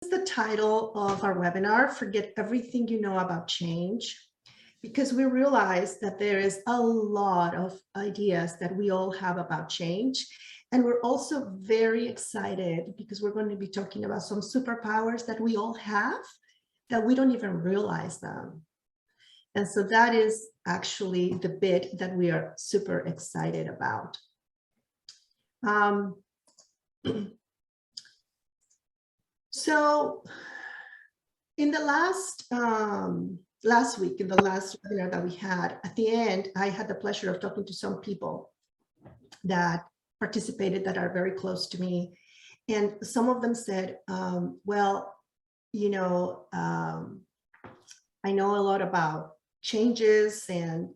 The title of our webinar, Forget Everything You Know About Change, because we realize that there is a lot of ideas that we all have about change. And we're also very excited because we're going to be talking about some superpowers that we all have that we don't even realize them. And so that is actually the bit that we are super excited about. So in the last week, in the last webinar that we had, at the end, I had the pleasure of talking to some people that participated that are very close to me. And some of them said, well, you know, I know a lot about changes, and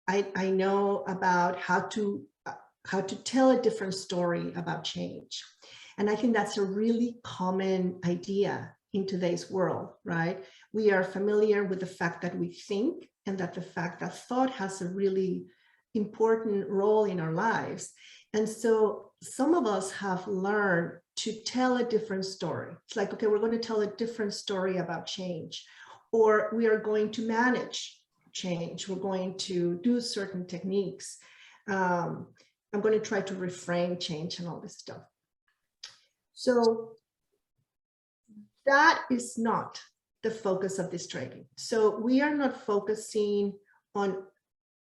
I know about how to tell a different story about change. And I think that's a really common idea in today's world, right? We are familiar with the fact that we think, and that the fact that thought has a really important role in our lives. And so some of us have learned to tell a different story. It's like, okay, we're going to tell a different story about change, or we are going to manage change. We're going to do certain techniques. I'm going to try to reframe change and all this stuff. So that is not the focus of this training. So we are not focusing on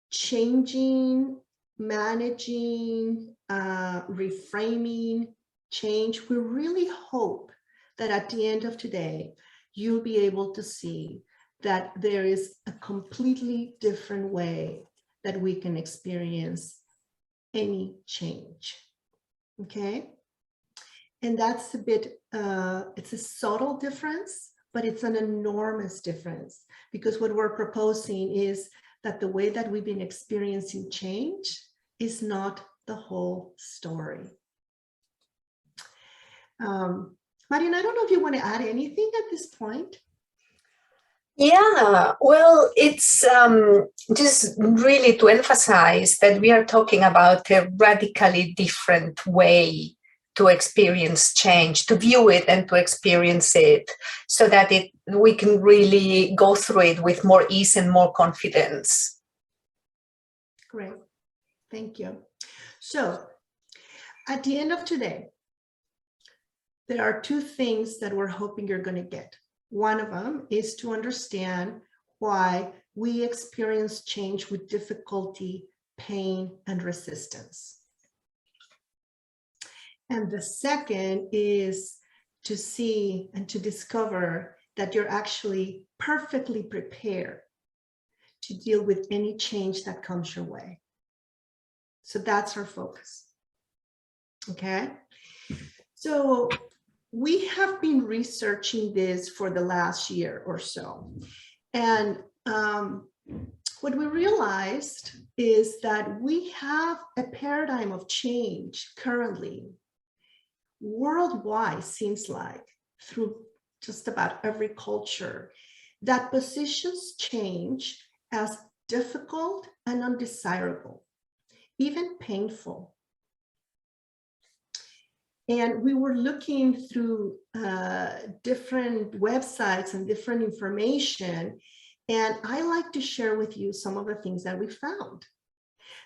changing, managing, reframing change. We really hope that at the end of today, you'll be able to see that there is a completely different way that we can experience any change, okay? And that's a bit, it's a subtle difference, but it's an enormous difference, because what we're proposing is that the way that we've been experiencing change is not the whole story. Marien, I don't know if you want to add anything at this point. Yeah, well, it's just really to emphasize that we are talking about a radically different way to experience change, to view it and to experience it, so that we can really go through it with more ease and more confidence. Great, thank you. So at the end of today, there are two things that we're hoping you're going to get. One of them is to understand why we experience change with difficulty, pain, and resistance. And the second is to see and to discover that you're actually perfectly prepared to deal with any change that comes your way. So that's our focus. Okay? So we have been researching this for the last year or so. And what we realized is that we have a paradigm of change currently worldwide, seems like, through just about every culture, that positions change as difficult and undesirable, even painful. And we were looking through different websites and different information, and I like to share with you some of the things that we found.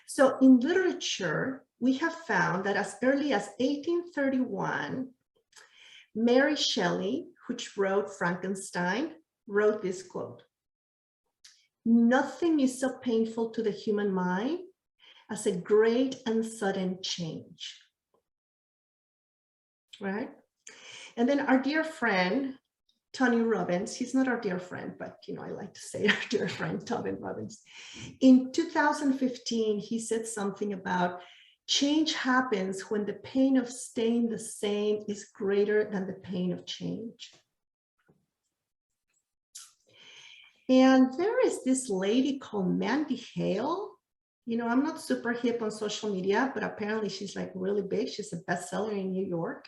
So in literature, we have found that as early as 1831, Mary Shelley, which wrote Frankenstein, wrote this quote: "Nothing is so painful to the human mind as a great and sudden change." Right? And then our dear friend, Tony Robbins, he's not our dear friend, but you know, I like to say our dear friend, Tony Robbins. In 2015, he said something about change happens when the pain of staying the same is greater than the pain of change. And there is this lady called Mandy Hale. You know, I'm not super hip on social media, but apparently she's like really big. She's a bestseller in New York.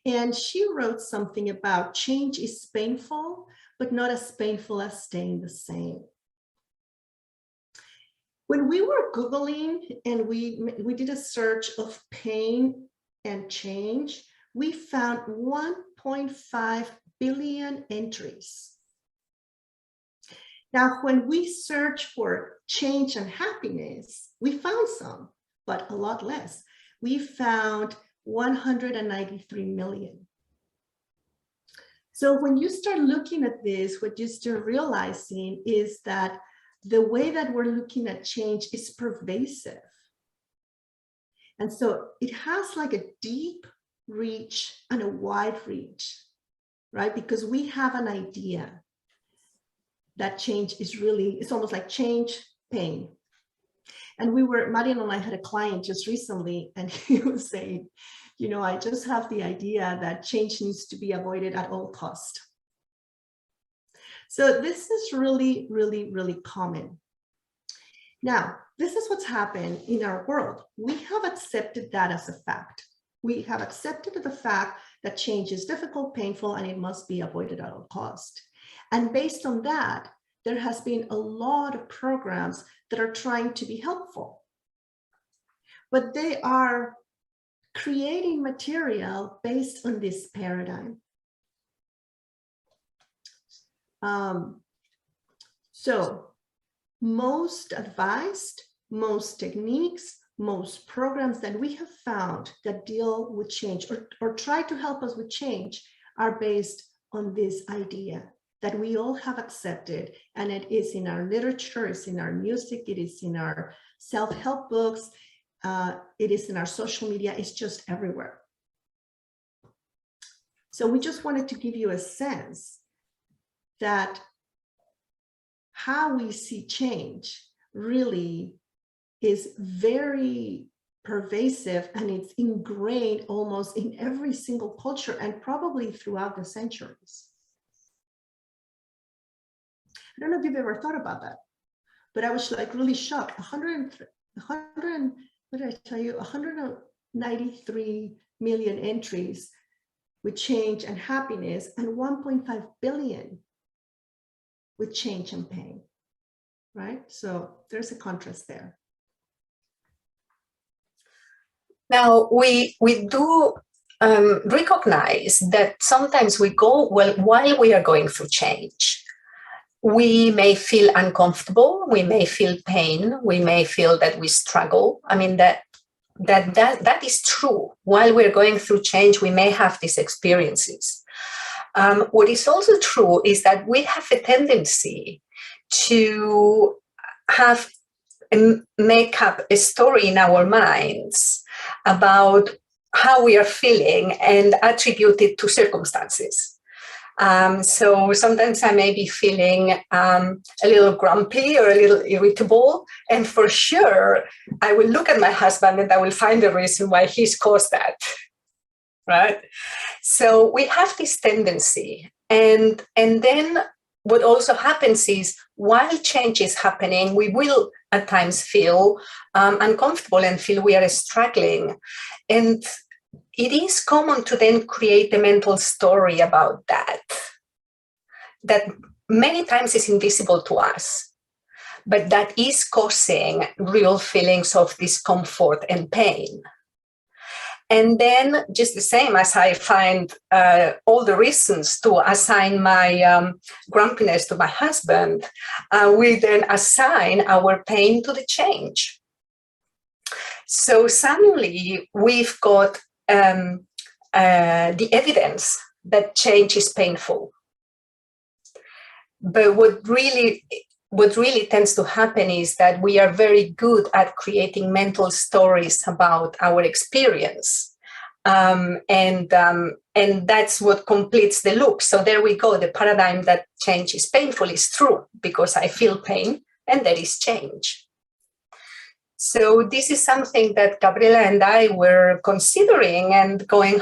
And she wrote something about change is painful, but not as painful as staying the same. When we were Googling and we did a search of pain and change, we found 1.5 billion entries. Now, when we search for change and happiness, we found some, but a lot less. We found 193 million. So when you start looking at this, what you start realizing is that the way that we're looking at change is pervasive. And so it has like a deep reach and a wide reach, right? Because we have an idea that change is really, it's almost like change, pain. And Marien and I had a client just recently, and he was saying, you know, I just have the idea that change needs to be avoided at all cost. So this is really, really, really common. Now, this is what's happened in our world. We have accepted that as a fact. We have accepted the fact that change is difficult, painful, and it must be avoided at all cost. And based on that, there has been a lot of programs that are trying to be helpful. But they are creating material based on this paradigm. So most advised, most techniques, most programs that we have found that deal with change or try to help us with change are based on this idea that we all have accepted, and it is in our literature, it's in our music, it is in our self-help books, it is in our social media, it's just everywhere. So we just wanted to give you a sense that how we see change really is very pervasive, and it's ingrained almost in every single culture and probably throughout the centuries. I don't know if you've ever thought about that, but I was like really shocked. 193 million entries with change and happiness, and 1.5 billion with change and pain, right? So there's a contrast there. Now, we do recognize that sometimes we go, well, while we are going through change, we may feel uncomfortable, we may feel pain, we may feel that we struggle. I mean, that is true. While we're going through change, we may have these experiences. What is also true is that we have a tendency to make up a story in our minds about how we are feeling and attribute it to circumstances. So sometimes I may be feeling a little grumpy or a little irritable, and for sure I will look at my husband and I will find the reason why he's caused that, right? So we have this tendency, and then what also happens is while change is happening, we will at times feel uncomfortable and feel we are struggling, and it is common to then create a mental story about that many times is invisible to us, but that is causing real feelings of discomfort and pain. And then just the same as I find all the reasons to assign my grumpiness to my husband, we then assign our pain to the change. So suddenly we've got the evidence that change is painful. But what really tends to happen is that we are very good at creating mental stories about our experience. And that's what completes the loop. So there we go. The paradigm that change is painful is true because I feel pain and there is change. So this is something that Gabriela and I were considering and going,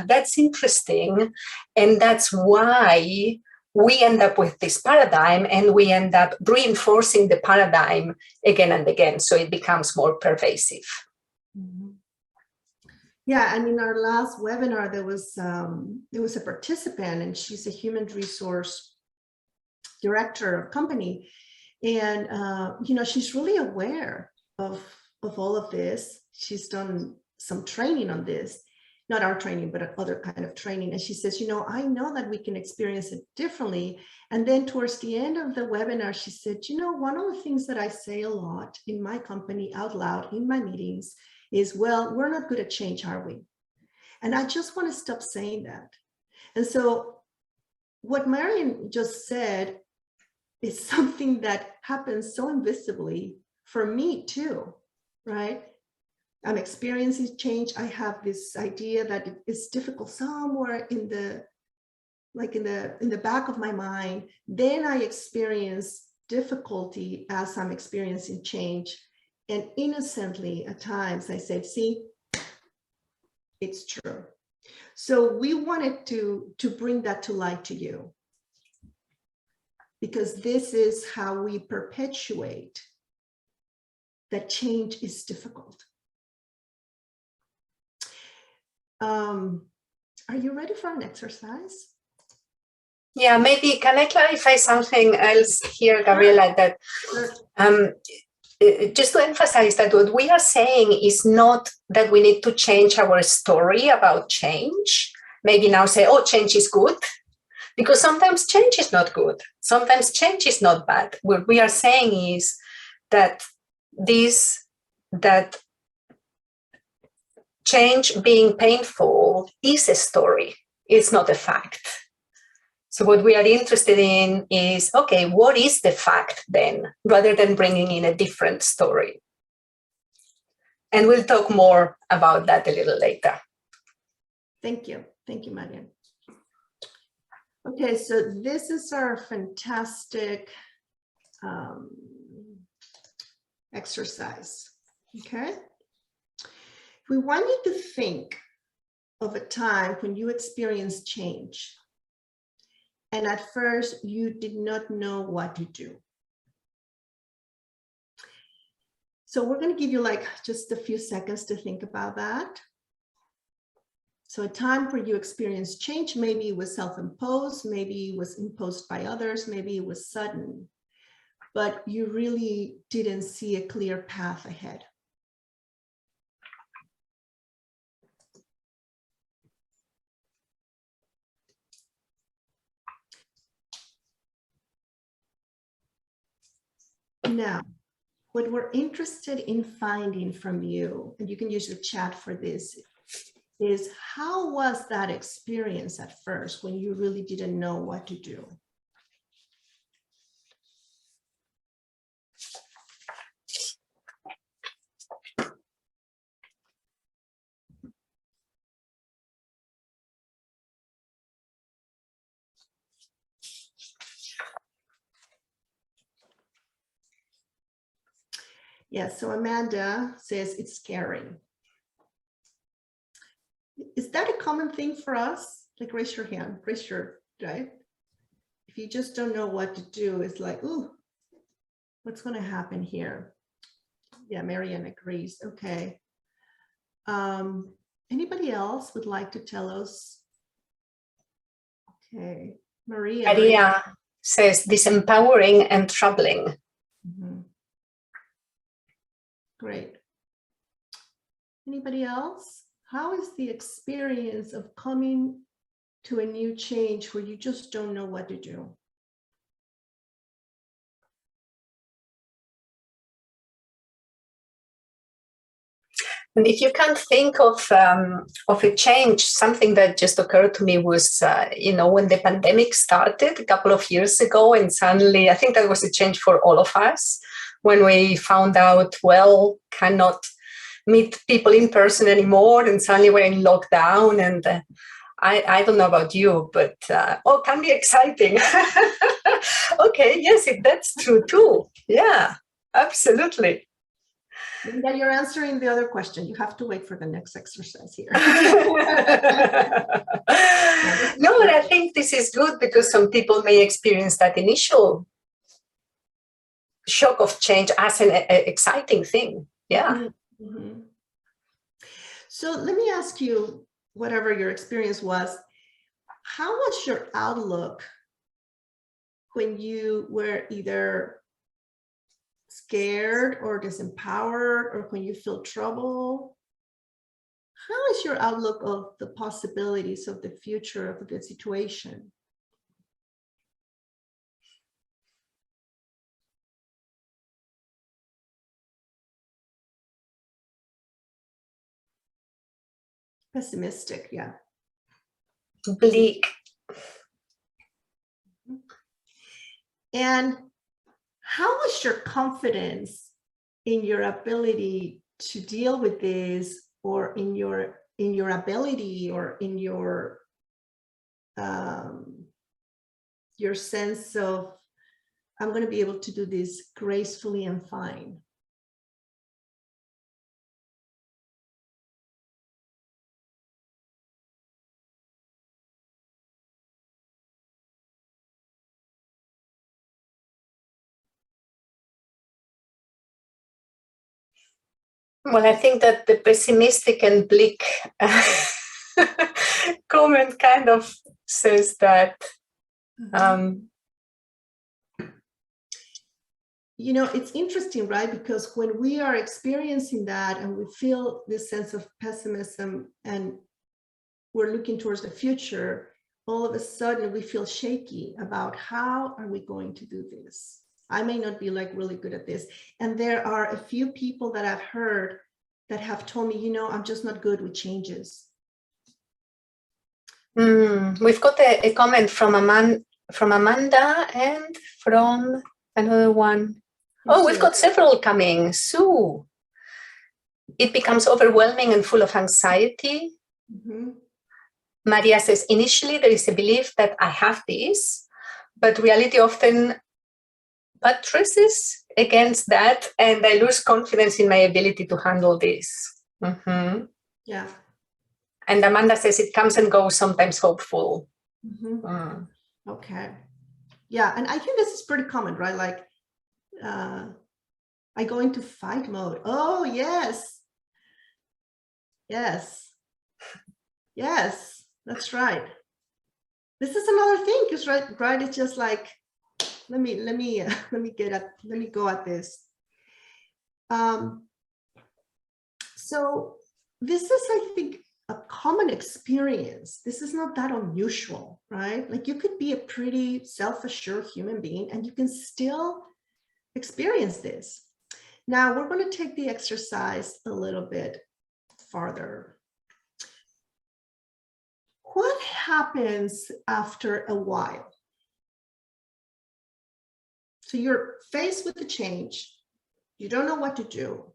that's interesting. And that's why we end up with this paradigm, and we end up reinforcing the paradigm again and again. So it becomes more pervasive. Mm-hmm. Yeah, and in our last webinar, there was a participant, and she's a human resource director of company. And, she's really aware of all of this. She's done some training on this. not our training, but other kind of training. And she says, I know that we can experience it differently. And then towards the end of the webinar, she said, one of the things that I say a lot in my company out loud in my meetings is, well, we're not good at change, are we? And I just want to stop saying that. And so what Marien just said is something that happens so invisibly for me too, right? I'm experiencing change. I have this idea that it's difficult somewhere in the back of my mind. Then I experience difficulty as I'm experiencing change. And innocently at times I said, see, it's true. So we wanted to bring that to light to you, because this is how we perpetuate that change is difficult. Are you ready for an exercise? Yeah, maybe can I clarify something else here, Gabriela, that just to emphasize that what we are saying is not that we need to change our story about change. Maybe now say, oh, change is good, because sometimes change is not good. Sometimes change is not bad. What we are saying is that change being painful is a story. It's not a fact. So what we are interested in is, okay, what is the fact then, rather than bringing in a different story? And we'll talk more about that a little later. Thank you. Thank you, Marien. Okay, so this is our fantastic exercise, okay? We want you to think of a time when you experienced change, and at first you did not know what to do. So we're going to give you like just a few seconds to think about that. So a time where you experienced change, maybe it was self-imposed, maybe it was imposed by others, maybe it was sudden, but you really didn't see a clear path ahead. Now, what we're interested in finding from you, and you can use the chat for this, is how was that experience at first when you really didn't know what to do? Yeah, so Amanda says it's scary. Is that a common thing for us? Like, raise your hand, raise your, right? If you just don't know what to do, it's like, ooh, what's going to happen here? Yeah, Marien agrees. Okay. Anybody else would like to tell us? Okay, Maria says disempowering and troubling. Mm-hmm. Great. Anybody else? How is the experience of coming to a new change where you just don't know what to do? And if you can't think of a change, something that just occurred to me was, when the pandemic started a couple of years ago, and suddenly, I think that was a change for all of us, when we found out, well, cannot meet people in person anymore, and suddenly we're in lockdown, and I don't know about you, but it can be exciting. Okay, yes, that's true too. Yeah, absolutely. Linda, you're answering the other question. You have to wait for the next exercise here. No, but I think this is good because some people may experience that initial shock of change as an exciting thing. Yeah. Mm-hmm. So let me ask you, whatever your experience was, how was your outlook when you were either scared or disempowered, or when you feel trouble? how is your outlook of the possibilities of the future of the situation? Pessimistic, yeah. Bleak. And how is your confidence in your ability to deal with this, or in your ability, or in your sense of, I'm going to be able to do this gracefully and fine? Well, I think that the pessimistic and bleak comment kind of says that. You know, it's interesting, right? Because when we are experiencing that and we feel this sense of pessimism and we're looking towards the future, all of a sudden we feel shaky about how are we going to do this? I may not be like really good at this. And there are a few people that I've heard that have told me, you know, I'm just not good with changes. We've got a comment from Amanda and from another one. Oh, we've got several coming. Sue. It becomes overwhelming and full of anxiety. Maria says, initially there is a belief that I have this, but reality often buttresses against that, and I lose confidence in my ability to handle this. Yeah. And Amanda says it comes and goes, sometimes hopeful. Okay. Yeah, and I think this is pretty common, right? Like, I go into fight mode. Oh, yes. Yes. Yes, that's right. This is another thing, because right, it's just like, let me go at this. So this is, I think, a common experience. This is not that unusual, right? Like, you could be a pretty self-assured human being and you can still experience this. Now we're going to take the exercise a little bit farther. What happens after a while? So you're faced with a change. You don't know what to do.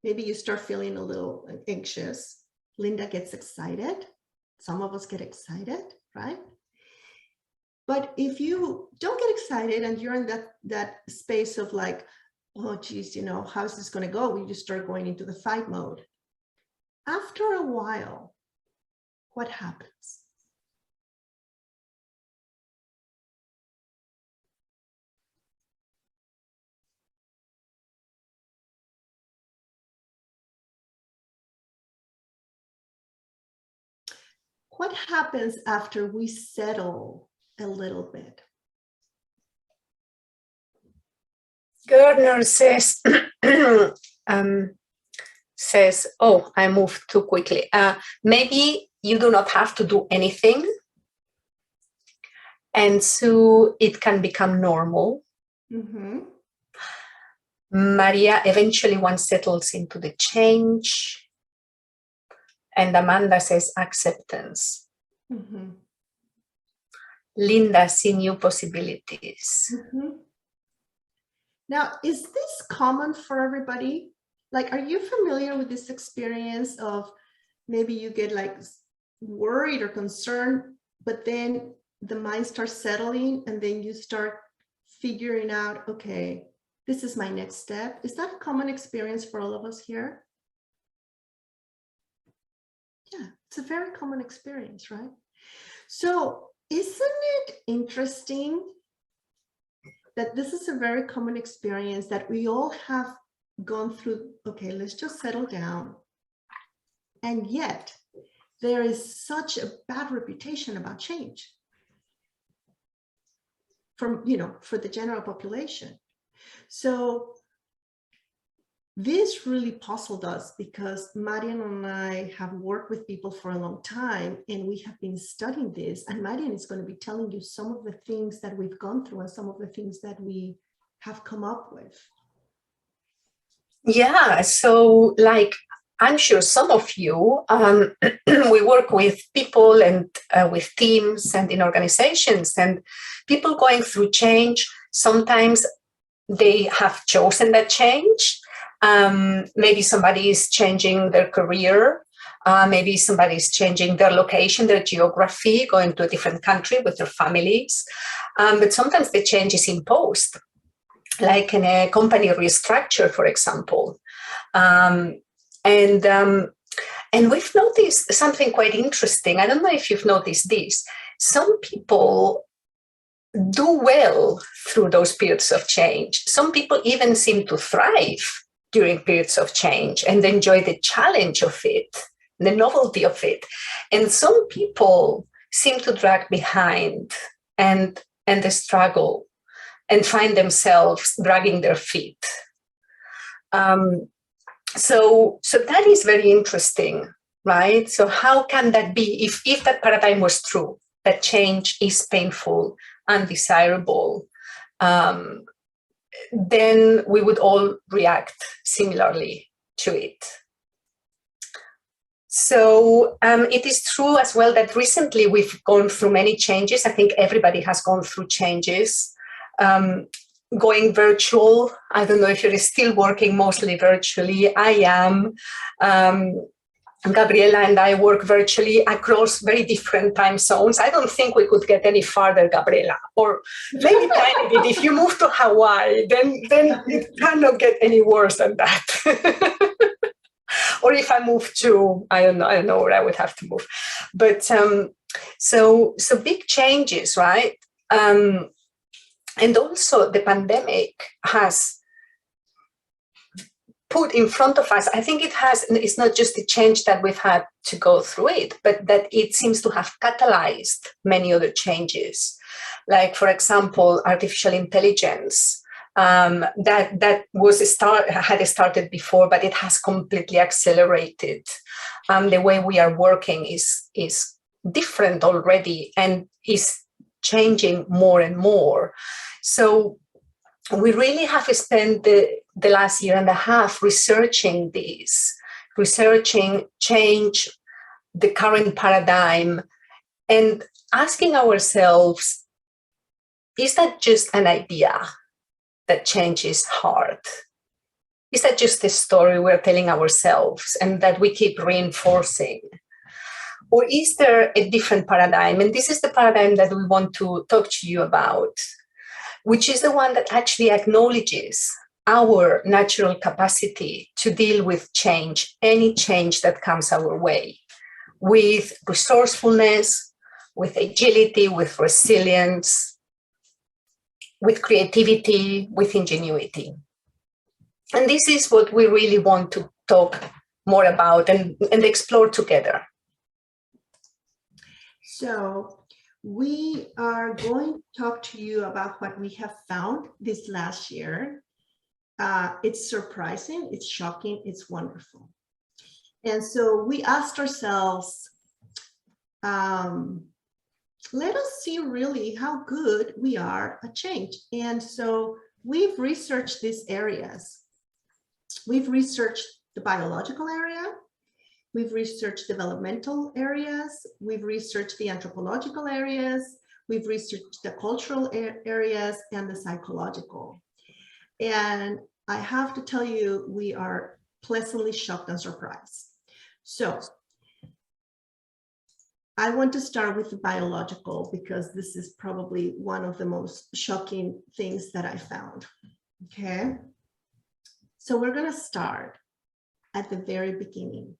Maybe you start feeling a little anxious. Linda gets excited. Some of us get excited, right? But if you don't get excited and you're in that space of like, oh, geez, you know, how's this going to go? We just start going into the fight mode. After a while, what happens? What happens after we settle a little bit? Gardner says, oh, I moved too quickly. Maybe you do not have to do anything. And so it can become normal. Maria, eventually one settles into the change. And Amanda says acceptance. Linda, see new possibilities. Now, is this common for everybody? Like, are you familiar with this experience of maybe you get like worried or concerned, but then the mind starts settling and then you start figuring out, okay, this is my next step? Is that a common experience for all of us here? Yeah, it's a very common experience, right? So isn't it interesting that this is a very common experience that we all have gone through? Okay, let's just settle down. And yet there is such a bad reputation about change from, you know, for the general population. So this really puzzled us because Marien and I have worked with people for a long time, and we have been studying this, and Marien is going to be telling you some of the things that we've gone through and some of the things that we have come up with. Yeah, so like I'm sure some of you, we work with people and with teams and in organizations, and people going through change. Sometimes they have chosen that change. Maybe somebody is changing their career. Maybe somebody is changing their location, their geography, going to a different country with their families. But sometimes the change is imposed, like in a company restructure, for example. And we've noticed something quite interesting. I don't know if you've noticed this. Some people do well through those periods of change. Some people even seem to thrive during periods of change and enjoy the challenge of it, the novelty of it. And some people seem to drag behind and the struggle and find themselves dragging their feet. So that is very interesting, right? So how can that be if that paradigm was true, that change is painful, undesirable, then we would all react similarly to it. So it is true as well that recently we've gone through many changes. I think everybody has gone through changes. Going virtual, I don't know if you're still working mostly virtually. I am. Gabriela and I work virtually across very different time zones. I don't think we could get any farther, Gabriela, or maybe tiny bit. If you move to Hawaii, then it cannot get any worse than that. Or if I move to, I don't know where I would have to move. But so big changes, right? And also the pandemic has put in front of us, I think it's not just the change that we've had to go through it, but that it seems to have catalyzed many other changes. Like, for example, artificial intelligence, that had started before, but it has completely accelerated. The way we are working is different already and is changing more and more. So we really have spent the last year and a half researching this, researching change, the current paradigm, and asking ourselves, is that just an idea that change is hard? Is that just a story we're telling ourselves and that we keep reinforcing? Or is there a different paradigm? And this is the paradigm that we want to talk to you about, which is the one that actually acknowledges our natural capacity to deal with change, any change that comes our way, with resourcefulness, with agility, with resilience, with creativity, with ingenuity. And this is what we really want to talk more about and explore together. So we are going to talk to you about what we have found this last year. It's surprising, it's shocking, it's wonderful. And so we asked ourselves, let us see really how good we are at change. And so we've researched these areas. We've researched the biological area. We've researched developmental areas. We've researched the anthropological areas. We've researched the cultural areas and the psychological. And I have to tell you, we are pleasantly shocked and surprised. So I want to start with the biological because this is probably one of the most shocking things that I found. Okay. So we're going to start at the very beginning.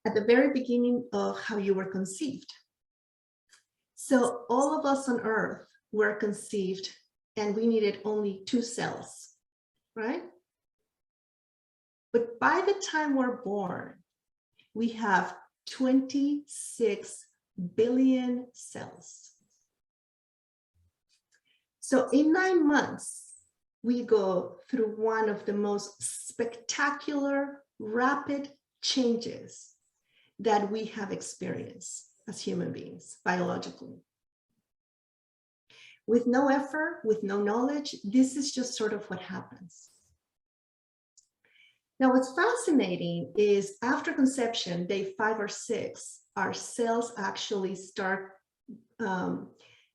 At the very beginning of how you were conceived. So all of us on Earth were conceived and we needed only 2 cells, right? But by the time we're born, we have 26 billion cells. So in 9 months, we go through one of the most spectacular, rapid changes that we have experienced as human beings, biologically. With no effort, with no knowledge, this is just sort of what happens. Now, what's fascinating is after conception, day 5 or 6, our cells actually start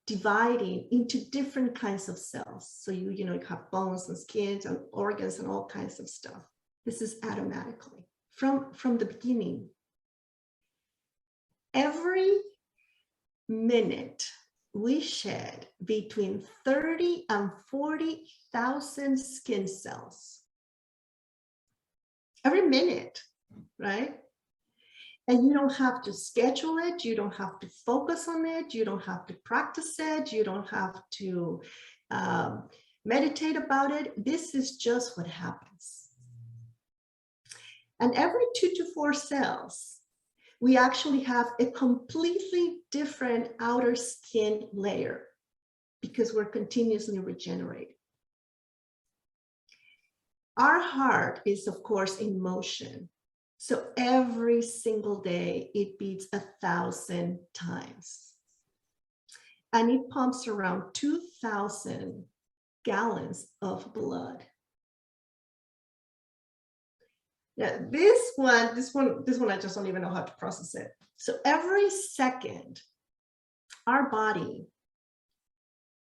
dividing into different kinds of cells. So you have bones and skins and organs and all kinds of stuff. This is automatically from the beginning. Every minute we shed between 30 and 40,000 skin cells. Every minute, right? And you don't have to schedule it. You don't have to focus on it. You don't have to practice it. You don't have to meditate about it. This is just what happens. And every 2 to 4 cells, we actually have a completely different outer skin layer because we're continuously regenerating. Our heart is, of course, in motion. So every single day it beats 1,000 times. And it pumps around 2,000 gallons of blood. Yeah, this one, I just don't even know how to process it. So every second, our body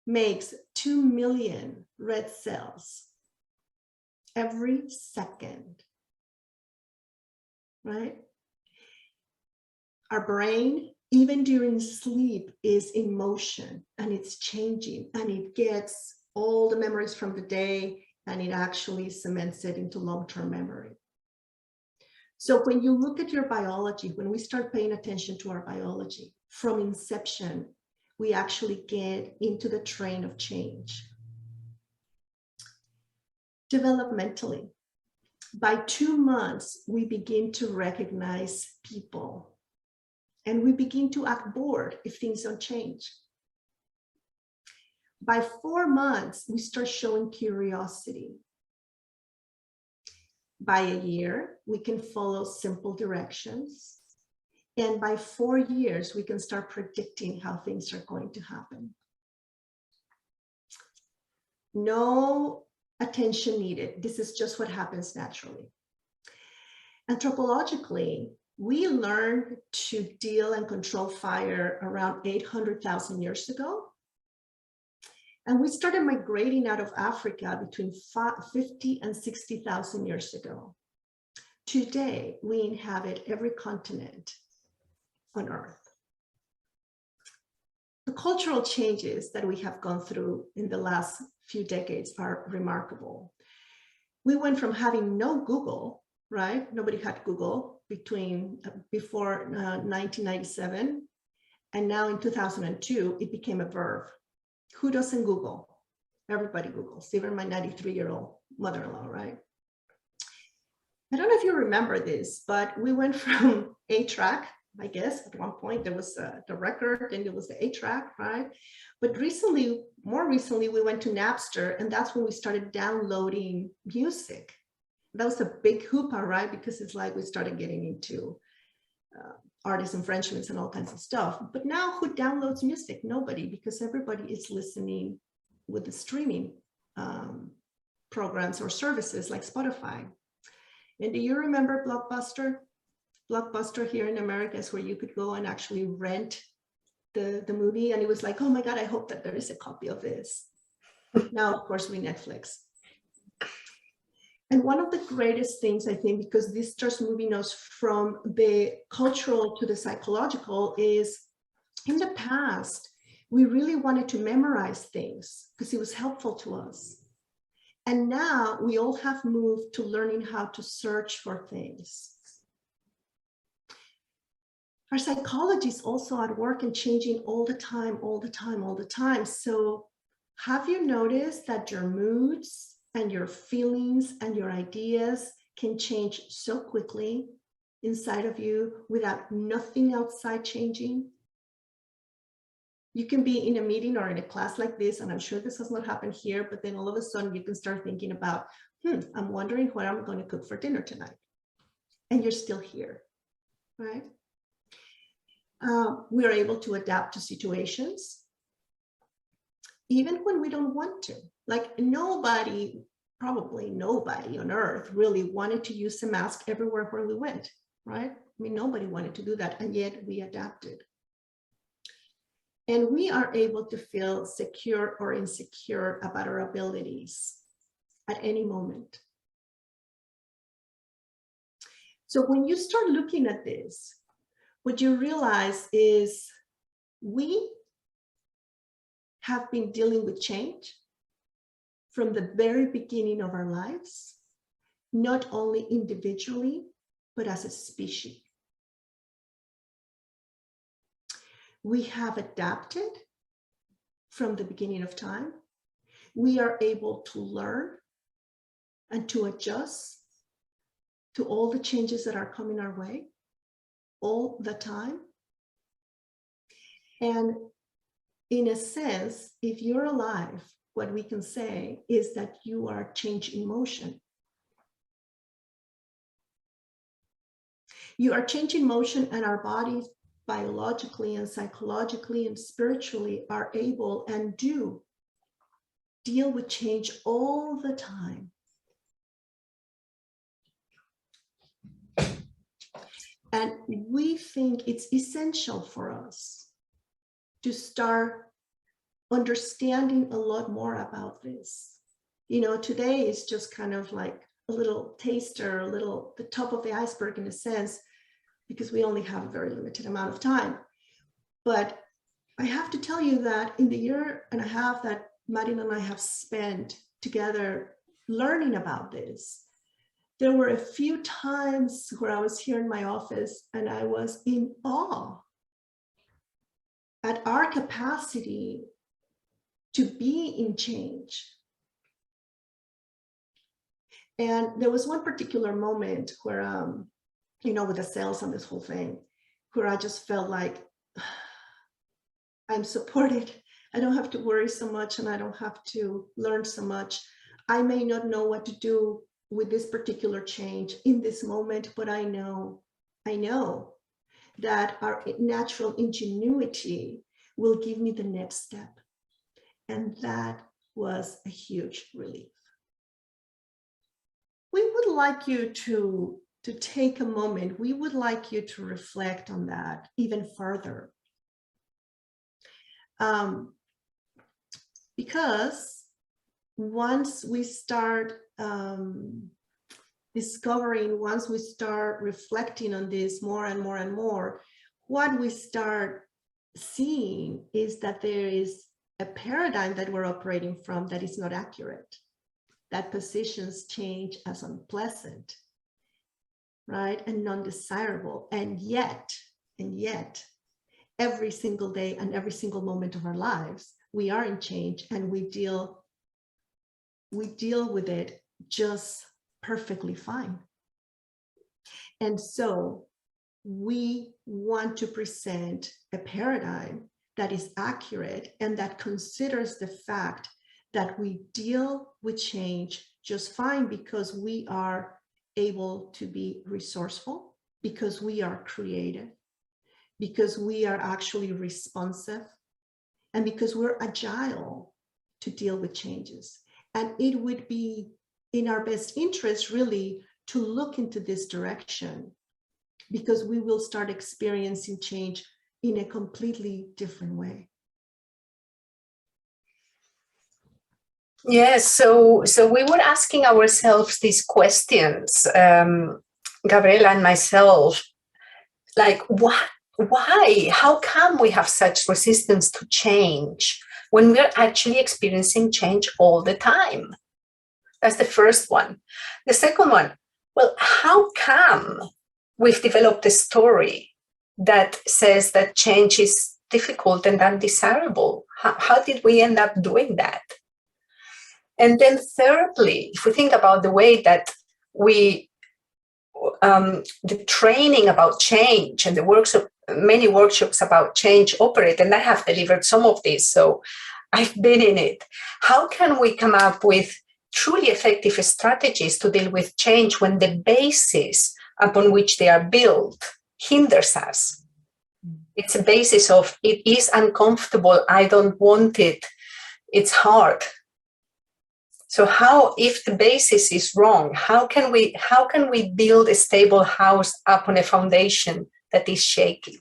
makes 2 million red cells. Every second, right? Our brain, even during sleep, is in motion and it's changing and it gets all the memories from the day and it actually cements it into long-term memory. So when you look at your biology, when we start paying attention to our biology, from inception, we actually get into the train of change. Developmentally, by 2 months, we begin to recognize people and we begin to act bored if things don't change. By 4 months, we start showing curiosity. By a year, we can follow simple directions. And by 4 years, we can start predicting how things are going to happen. No attention needed. This is just what happens naturally. Anthropologically, we learned to deal and control fire around 800,000 years ago. And we started migrating out of Africa between 50 and 60,000 years ago. Today, we inhabit every continent on Earth. The cultural changes that we have gone through in the last few decades are remarkable. We went from having no Google, right? Nobody had Google before 1997. And now in 2002, it became a verb. Who doesn't Google? Everybody Googles, even my 93-year-old mother-in-law, right? I don't know if you remember this, but we went from 8-track, I guess, at one point there was the record and there was the 8-track, right? But more recently, we went to Napster and that's when we started downloading music. That was a big hoopah, right? Because it's like we started getting into artist infringements and all kinds of stuff. But now who downloads music? Nobody, because everybody is listening with the streaming programs or services like Spotify. And do you remember Blockbuster? Blockbuster here in America is where you could go and actually rent the movie. And it was like, oh my God, I hope that there is a copy of this. Now, of course, we Netflix. And one of the greatest things, I think, because this starts moving us from the cultural to the psychological, is in the past, we really wanted to memorize things because it was helpful to us. And now we all have moved to learning how to search for things. Our psychology is also at work and changing all the time, all the time, all the time. So have you noticed that your moods and your feelings and your ideas can change so quickly inside of you without nothing outside changing? You can be in a meeting or in a class like this, and I'm sure this has not happened here, but then all of a sudden you can start thinking about, I'm wondering what I'm going to cook for dinner tonight. And you're still here, right? We are able to adapt to situations, even when we don't want to. Like probably nobody on earth really wanted to use a mask everywhere where we went, right? I mean, nobody wanted to do that, and yet we adapted. And we are able to feel secure or insecure about our abilities at any moment. So when you start looking at this, what you realize is we have been dealing with change from the very beginning of our lives, not only individually, but as a species. We have adapted from the beginning of time. We are able to learn and to adjust to all the changes that are coming our way all the time. And in a sense, if you're alive, what we can say is that you are change in motion. You are change in motion, and our bodies biologically and psychologically and spiritually are able and do deal with change all the time. And we think it's essential for us to start understanding a lot more about this. You know, today is just kind of like a little taster, the top of the iceberg in a sense, because we only have a very limited amount of time. But I have to tell you that in the year and a half that Marien and I have spent together learning about this, there were a few times where I was here in my office and I was in awe at our capacity to be in change. And there was one particular moment where, you know, with the sales and this whole thing, where I just felt like I'm supported. I don't have to worry so much, and I don't have to learn so much. I may not know what to do with this particular change in this moment, but I know that our natural ingenuity will give me the next step. And that was a huge relief. We would like you to take a moment. We would like you to reflect on that even further. Because once we start discovering, once we start reflecting on this more and more and more, what we start seeing is that there is a paradigm that we're operating from that is not accurate, that positions change as unpleasant, right, and non-desirable. And yet, every single day and every single moment of our lives, we are in change, and we deal with it just perfectly fine. And so we want to present a paradigm that is accurate and that considers the fact that we deal with change just fine because we are able to be resourceful, because we are creative, because we are actually responsive, and because we're agile to deal with changes. And it would be in our best interest really to look into this direction, because we will start experiencing change in a completely different way. Yes, so we were asking ourselves these questions, Gabriela and myself, like why, how come we have such resistance to change when we're actually experiencing change all the time? That's the first one. The second one, well, how come we've developed a story that says that change is difficult and undesirable? How did we end up doing that? And then thirdly, if we think about the way that we, the training about change and the many workshops about change operate, and I have delivered some of these, so I've been in it. How can we come up with truly effective strategies to deal with change when the basis upon which they are built hinders us? It's a basis of, it is uncomfortable, I don't want it, it's hard. So how, if the basis is wrong, how can we build a stable house upon a foundation that is shaky?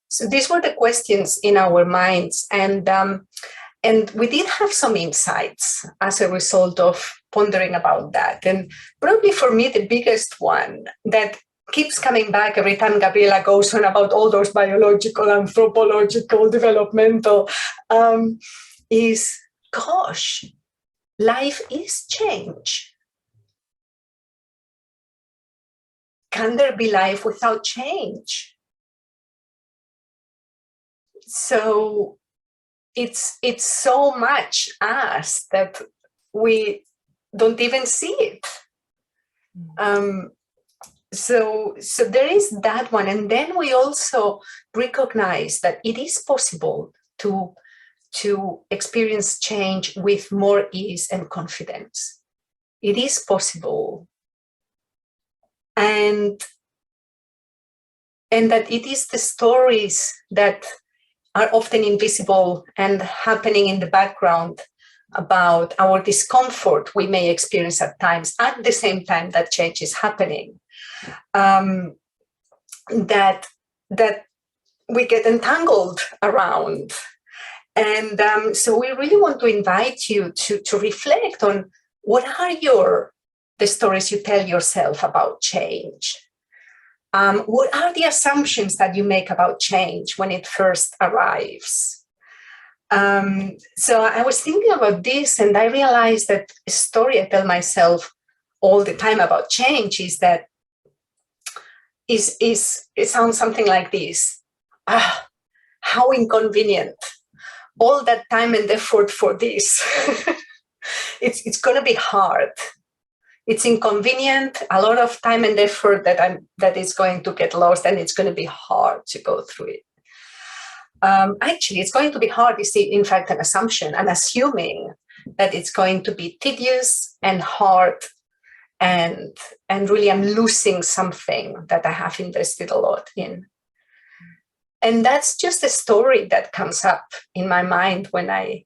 So these were the questions in our minds, and we did have some insights as a result of pondering about that. And probably for me, the biggest one that keeps coming back every time Gabriela goes on about all those biological, anthropological, developmental, is, gosh, life is change. Can there be life without change? So it's so much us that we don't even see it. So there is that one. And then we also recognize that it is possible to experience change with more ease and confidence. It is possible. And that it is the stories that are often invisible and happening in the background about our discomfort we may experience at times at the same time that change is happening, that we get entangled around. And so we really want to invite you to reflect on what are the stories you tell yourself about change. What are the assumptions that you make about change when it first arrives? So I was thinking about this, and I realized that a story I tell myself all the time about change is that it sounds something like this. How inconvenient. All that time and effort for this. It's going to be hard. It's inconvenient, a lot of time and effort that is going to get lost, and it's going to be hard to go through it. Actually, it's going to be hard is, in fact, an assumption, and assuming that it's going to be tedious and hard, and really I'm losing something that I have invested a lot in. And that's just a story that comes up in my mind when I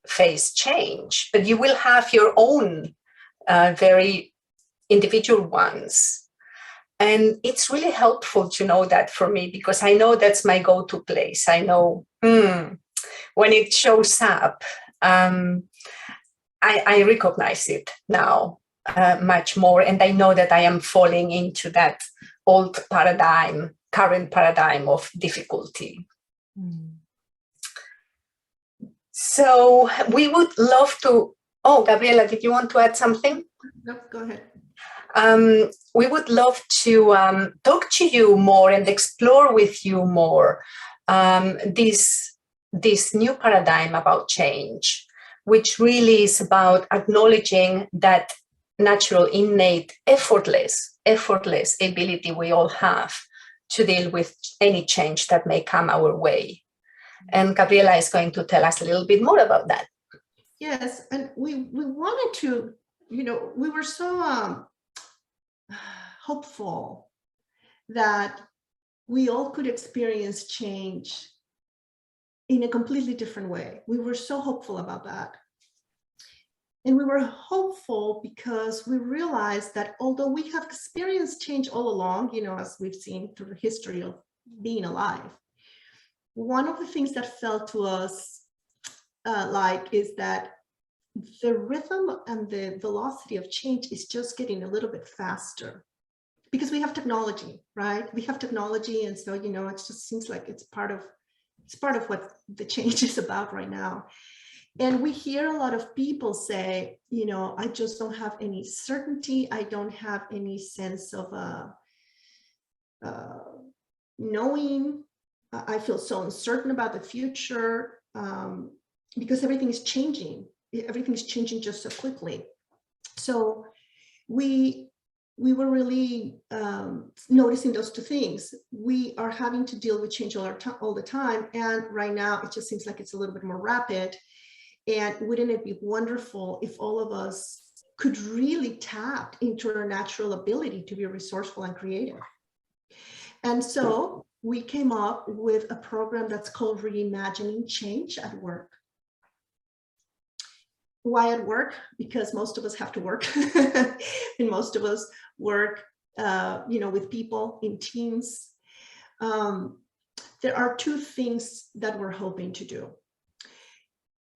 face change. But you will have your own very individual ones. And it's really helpful to know that for me, because I know that's my go-to place. I know when it shows up, I recognize it now much more. And I know that I am falling into that old paradigm, current paradigm of difficulty. So we would love to, Gabriela, did you want to add something? No, go ahead. We would love to talk to you more and explore with you more this new paradigm about change, which really is about acknowledging that natural, innate, effortless ability we all have to deal with any change that may come our way. And Gabriela is going to tell us a little bit more about that. Yes, and we wanted to, we were so hopeful that we all could experience change in a completely different way. We were so hopeful about that. And we were hopeful because we realized that although we have experienced change all along, as we've seen through the history of being alive, one of the things that felt to us is that the rhythm and the velocity of change is just getting a little bit faster because we have technology, right? We have technology, and so it just seems like it's part of what the change is about right now. And we hear a lot of people say, I just don't have any certainty. I don't have any sense of knowing. I feel so uncertain about the future because everything is changing. Everything's changing just so quickly. So we we were really noticing those two things. We are having to deal with change all the time. And right now, it just seems like it's a little bit more rapid. And wouldn't it be wonderful if all of us could really tap into our natural ability to be resourceful and creative? And so we came up with a program that's called Reimagining Change at Work. Why at work? Because most of us have to work, and most of us work, with people in teams. There are two things that we're hoping to do.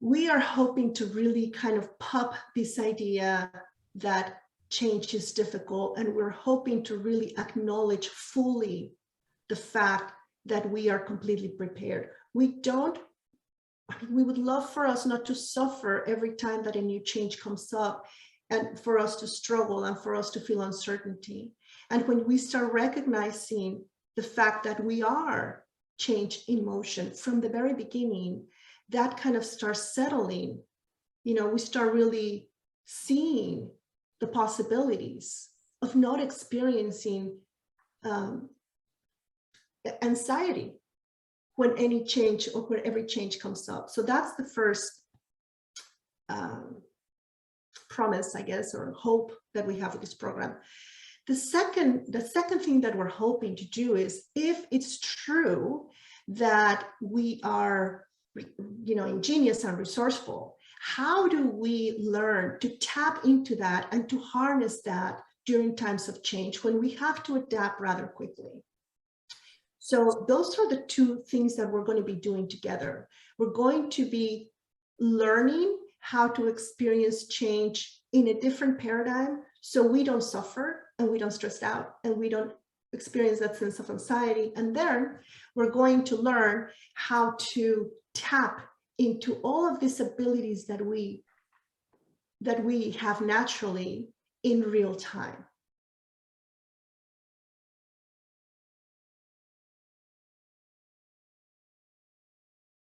We are hoping to really kind of pop this idea that change is difficult, and we're hoping to really acknowledge fully the fact that we are completely prepared. We would love for us not to suffer every time that a new change comes up, and for us to struggle and for us to feel uncertainty. And when we start recognizing the fact that we are change in motion from the very beginning, that kind of starts settling. We start really seeing the possibilities of not experiencing anxiety when any change or when every change comes up. So that's the first promise, I guess, or hope that we have with this program. The second thing that we're hoping to do is, if it's true that we are, ingenious and resourceful, how do we learn to tap into that and to harness that during times of change when we have to adapt rather quickly? So those are the two things that we're going to be doing together. We're going to be learning how to experience change in a different paradigm so we don't suffer and we don't stress out and we don't experience that sense of anxiety. And then we're going to learn how to tap into all of these abilities that we have naturally in real time.